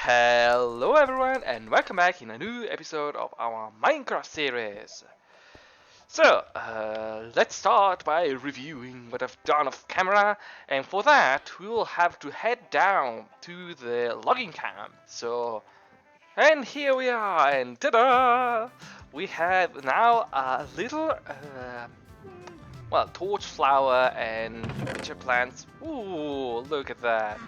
Hello everyone and welcome back in a new episode of our Minecraft series. Let's start by reviewing what I've done off camera, and for that we will have to head down to the logging camp. And here we are, and ta-da! We have now a little, torchflower and pitcher plants. Ooh, look at that!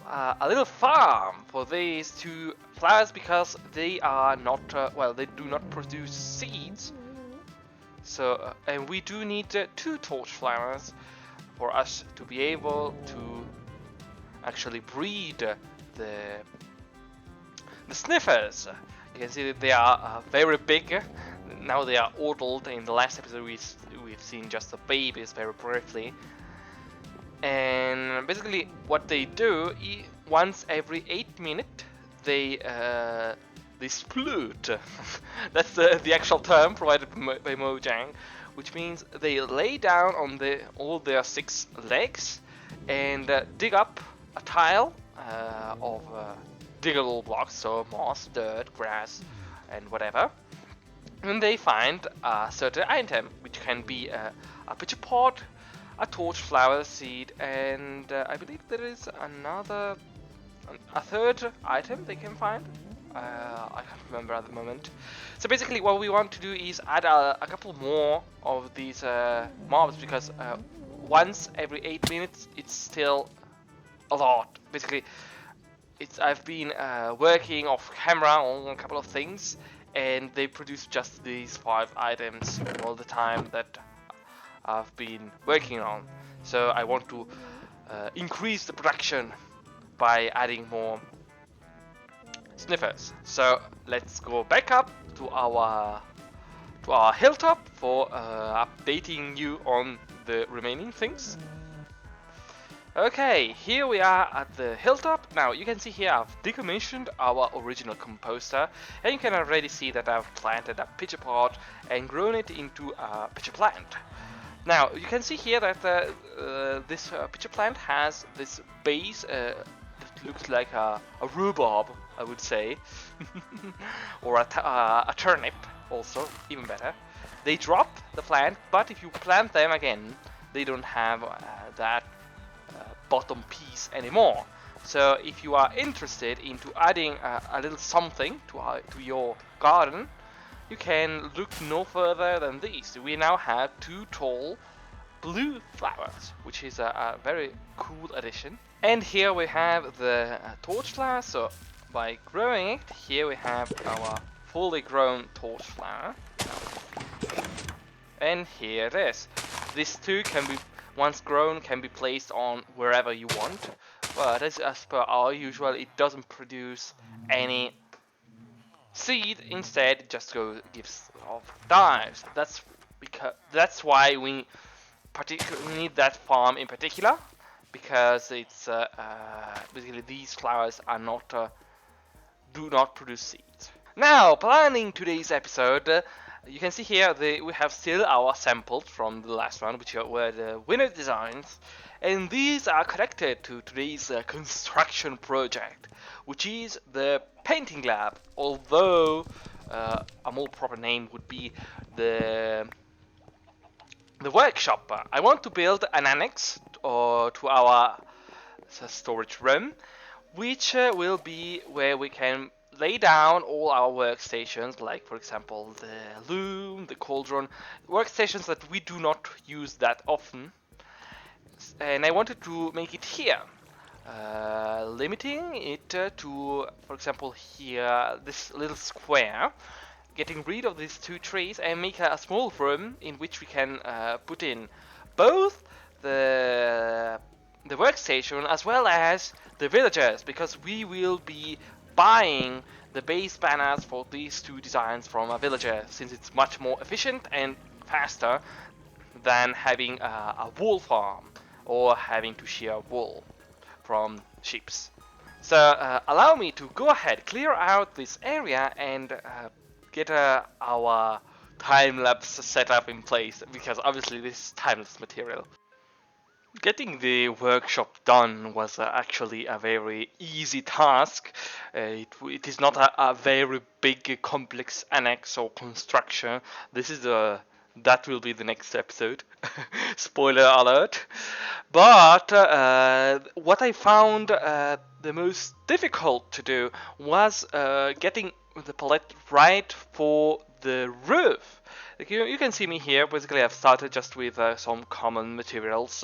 A little farm for these two flowers because they are not they do not produce seeds. And we do need two torch flowers for us to be able to actually breed the sniffers. You can see that they are very big. Now they are adult. In the last episode we've seen just the babies very briefly. And basically what they do, once every 8 minutes they sploot. That's the actual term provided by Mojang, which means they lay down on all their 6 legs and dig up a tile of diggable blocks, so moss, dirt, grass and whatever, and they find a certain item, which can be a pitcher pot, a torch flower seed, and I believe there is a third item they can find. I can't remember at the moment. So basically what we want to do is add a couple more of these mobs, because once every 8 minutes it's still a lot. Basically I've been working off camera on a couple of things, and they produce just these 5 items all the time that I've been working on. So I want to increase the production by adding more sniffers. So let's go back up to our hilltop for updating you on the remaining things. Okay, here we are at the hilltop. Now you can see here I've decommissioned our original composter, and you can already see that I've planted a pitcher pot and grown it into a pitcher plant. Now you can see here that this pitcher plant has this base that looks like a rhubarb, I would say, or a turnip also, even better. They drop the plant, but if you plant them again, they don't have that bottom piece anymore. So if you are interested into adding a little something to your garden, you can look no further than these. We now have 2 tall blue flowers, which is a very cool addition. And here we have the torch flower. So by growing it, here we have our fully grown torch flower. And here it is. These two can be, once grown, can be placed on wherever you want. But as per our usual, it doesn't produce any seed. Instead, it just gives off dives. That's why we need that farm in particular, because it's basically these flowers are do not produce seeds. Now, planning today's episode, you can see here we have still our samples from the last one, which were the winner designs, and these are connected to today's construction project, which is the painting lab. Although a more proper name would be the workshop. I want to build an annex to our storage room, which will be where we can lay down all our workstations, like for example the loom, the cauldron, workstations that we do not use that often. And I wanted to make it here, limiting it to, for example, here, this little square, getting rid of these 2 trees and make a small room in which we can put in both the workstation as well as the villagers, because we will be buying the base banners for these 2 designs from a villager, since it's much more efficient and faster than having a wool farm or having to shear wool from sheep. So allow me to go ahead, clear out this area and get our time-lapse setup in place, because obviously this is time-lapse material. Getting the workshop done was actually a very easy task. It is not a very big, complex annex or construction. This is that will be the next episode. Spoiler alert. But what I found the most difficult to do was getting the palette right for the roof. Like you can see me here. Basically, I've started just with some common materials,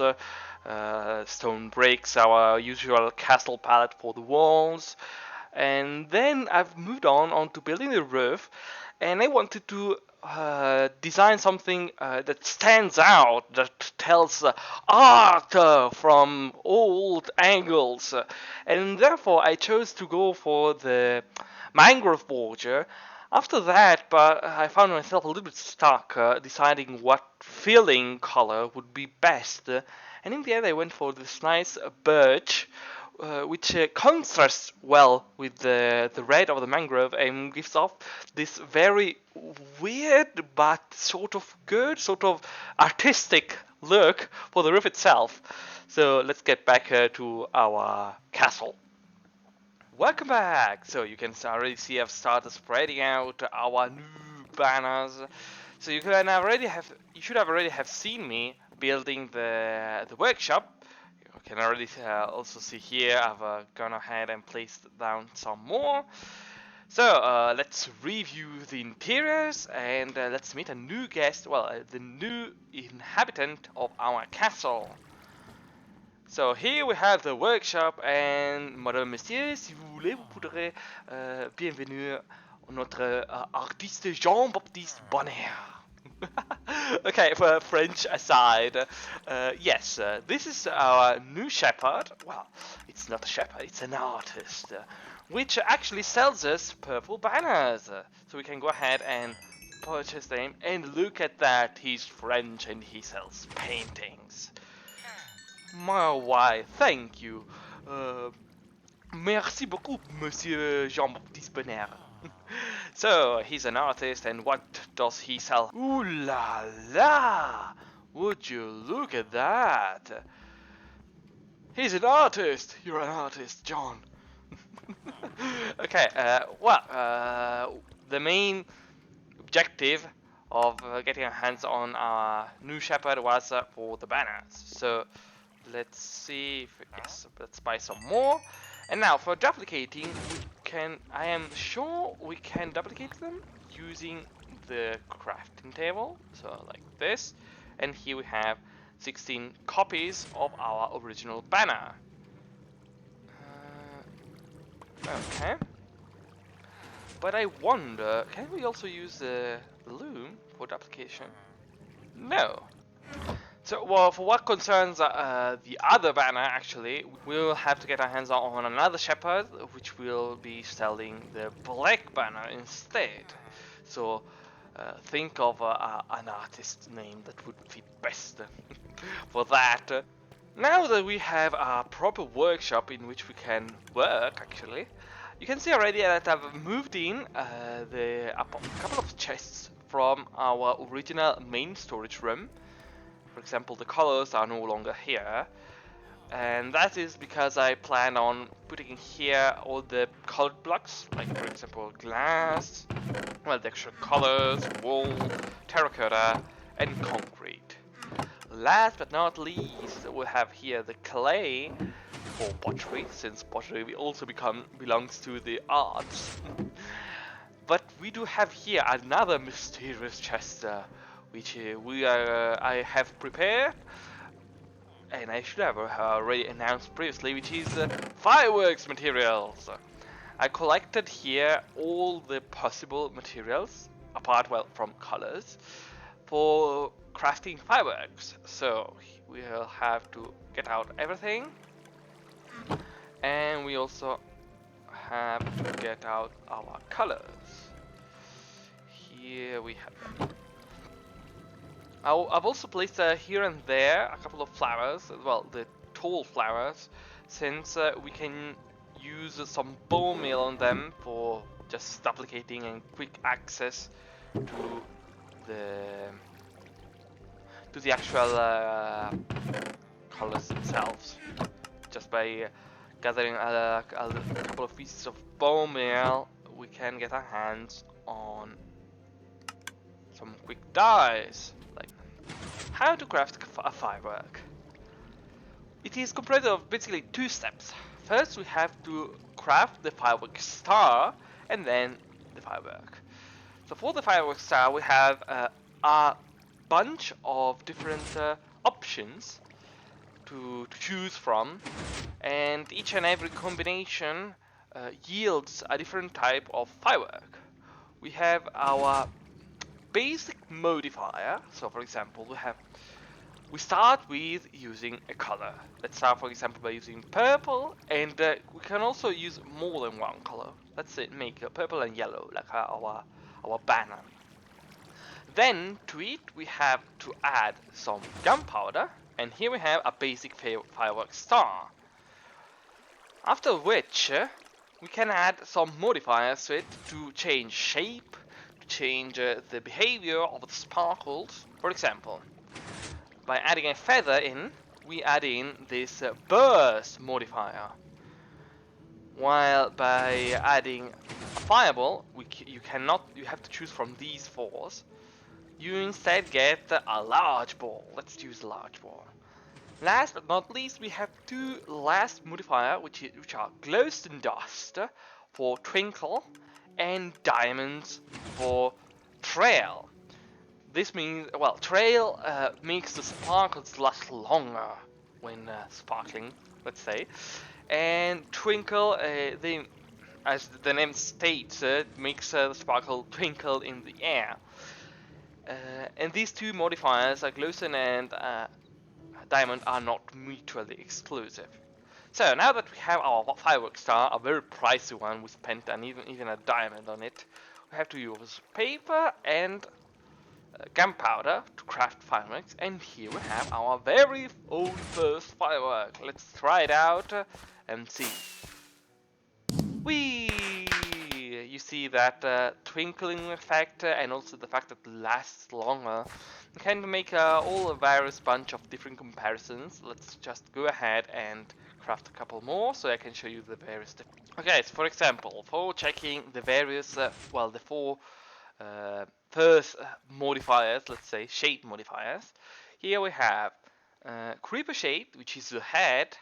stone bricks, our usual castle palette for the walls, and then I've moved on to building the roof, and I wanted to design something that stands out, that tells art from old angles, and therefore I chose to go for the mangrove border. After that, but I found myself a little bit stuck deciding what filling color would be best. And in the end, I went for this nice birch, which contrasts well with the red of the mangrove and gives off this very weird but sort of good, sort of artistic look for the roof itself. So let's get back to our castle. Welcome back! So you can already see I've started spreading out our new banners. So you should have already have seen me building the workshop. You can already also see here I've gone ahead and placed down some more. So let's review the interiors and let's meet a new guest. Well, the new inhabitant of our castle. So here we have the workshop and Madame Monsieur, si vous voulez, vous pourrez bienvenue notre artiste Jean-Baptiste Bannér. Okay, for French aside, yes, this is our new shepherd. Well, it's not a shepherd, it's an artist, which actually sells us purple banners. So we can go ahead and purchase them, and look at that, he's French and he sells paintings. Why, thank you. Merci beaucoup, Monsieur Jean-Baptiste Bannér. So, he's an artist, and what does he sell? Ooh la la! Would you look at that? He's an artist! You're an artist, John. Okay, the main objective of getting our hands on our new shepherd was for the banners. So, let's see if yes, let's buy some more. And now for duplicating, I am sure we can duplicate them using the crafting table. So like this, and here we have 16 copies of our original banner. Okay. But I wonder, can we also use the loom for duplication? No. So, well, for what concerns the other banner, actually, we'll have to get our hands on another shepherd, which will be selling the black banner instead. So, think of an artist name that would fit best for that. Now that we have a proper workshop in which we can work, actually, you can see already that I've moved in a couple of chests from our original main storage room. For example, the colors are no longer here, and that is because I plan on putting here all the colored blocks, like for example glass, well, the actual colors, wool, terracotta, and concrete. Last but not least, we have here the clay for pottery, since pottery also belongs to the arts. But we do have here another mysterious chest, which I have prepared, and I should have already announced previously, which is Fireworks materials. I collected here all the possible materials, apart from colors, for crafting fireworks. So we'll have to get out everything, and we also have to get out our colors. Here we have them. I've also placed here and there a couple of flowers, well, the tall flowers, since we can use some bone meal on them for just duplicating and quick access to the actual colors themselves. Just by gathering a couple of pieces of bone meal, we can get our hands on some quick dyes. Like how to craft a firework. It is comprised of basically two steps. First, we have to craft the firework star, and then the firework. So for the firework star, we have a bunch of different options to choose from, and each and every combination yields a different type of firework. We have our basic modifier. So for example, we start with using a color. Let's start, for example, by using purple, and we can also use more than one color. Let's say make purple and yellow, like our banner. Then to it we have to add some gunpowder, and here we have a basic firework star. After which we can add some modifiers to it to change shape, to change the behavior of the sparkles. For example, by adding a feather in, we add in this burst modifier. While by adding a fireball, you have to choose from these fours. You instead get a large ball. Let's use a large ball. Last but not least, we have two last modifier, which are glowstone dust for twinkle and diamonds for trail. This means, well, trail makes the sparkles last longer when sparkling, let's say, and twinkle, as the name states, makes the sparkle twinkle in the air. And these two modifiers, glowstone and diamond, are not mutually exclusive. So now that we have our firework star, a very pricey one, we spent even a diamond on it, we have to use paper and gunpowder to craft fireworks, and here we have our very own first firework. Let's try it out and see. Whee! You see that twinkling effect and also the fact that it lasts longer. You can make all a various bunch of different comparisons. Let's just go ahead and craft a couple more so I can show you the various Okay, so for example, for checking the various, the four first modifiers, let's say shape modifiers, here we have creeper shape, which is the head,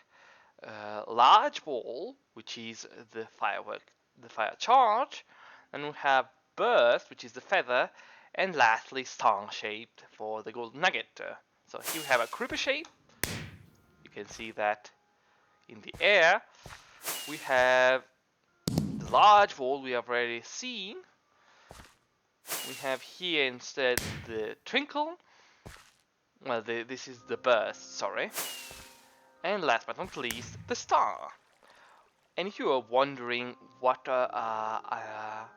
large ball, which is the fire charge, and we have burst, which is the feather, and lastly star shaped for the golden nugget. So here we have a creeper shape. You can see that in the air. We have the large ball we have already seen. We have here instead the twinkle. Well, this is the burst, sorry. And last but not least, the star. And if you are wondering what a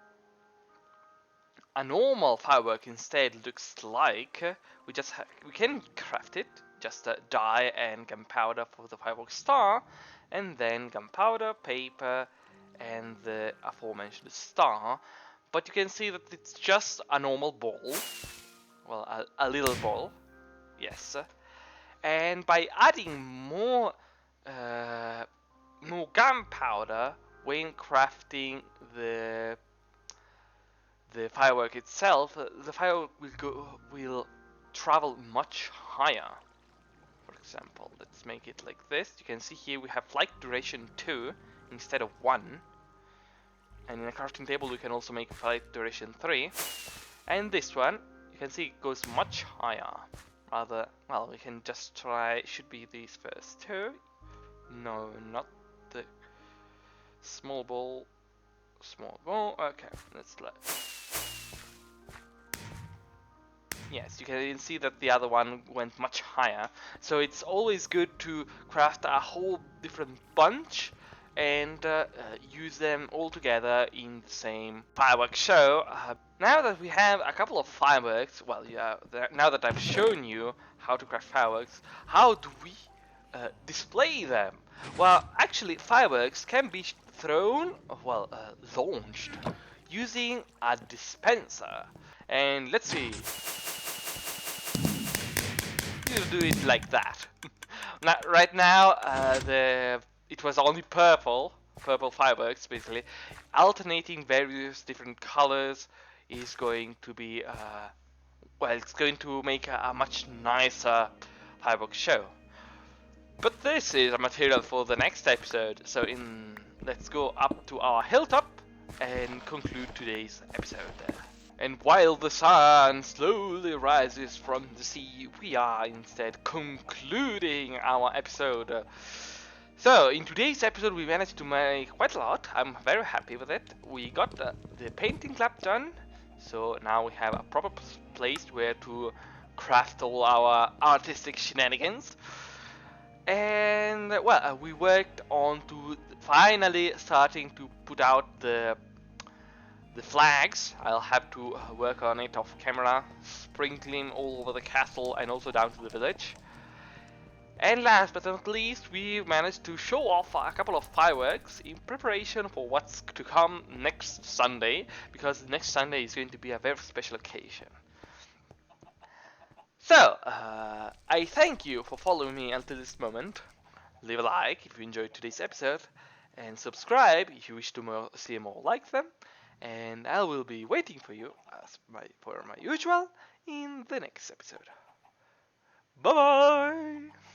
normal firework instead looks like, we can craft it. Just dye and gunpowder for the firework star, and then gunpowder, paper, and the aforementioned star. But you can see that it's just a normal ball. Well, a little ball. Yes. And by adding more gunpowder when crafting the firework itself, the firework will travel much higher. For example, let's make it like this. You can see here we have flight duration 2 instead of 1. And in a crafting table we can also make flight duration 3. And this one, you can see it goes much higher. Rather, well, we can just try, should be these first two. No, not the small ball. Okay, let's let. Yes, you can see that the other one went much higher. So it's always good to craft a whole different bunch and use them all together in the same fireworks show. Now that we have a couple of fireworks, well, yeah, now that I've shown you how to craft fireworks, how do we display them? Well, actually, fireworks can be thrown, launched, using a dispenser. And let's see. You do it like that. Right now, it was only purple fireworks basically. Alternating various different colors is going to be well, it's going to make a much nicer fireworks show. But this is a material for the next episode, so let's go up to our hilltop and conclude today's episode there. And while the sun slowly rises from the sea, we are instead concluding our episode. So, in today's episode, we managed to make quite a lot. I'm very happy with it. We got the painting club done, so now we have a proper place where to craft all our artistic shenanigans. And well, we worked on to finally starting to put out the flags. I'll have to work on it off camera, sprinkling all over the castle and also down to the village. And last but not least, we managed to show off a couple of fireworks in preparation for what's to come next Sunday, because next Sunday is going to be a very special occasion. So, I thank you for following me until this moment. Leave a like if you enjoyed today's episode, and subscribe if you wish to see more like them. And I will be waiting for you, as per my usual, in the next episode. Bye bye!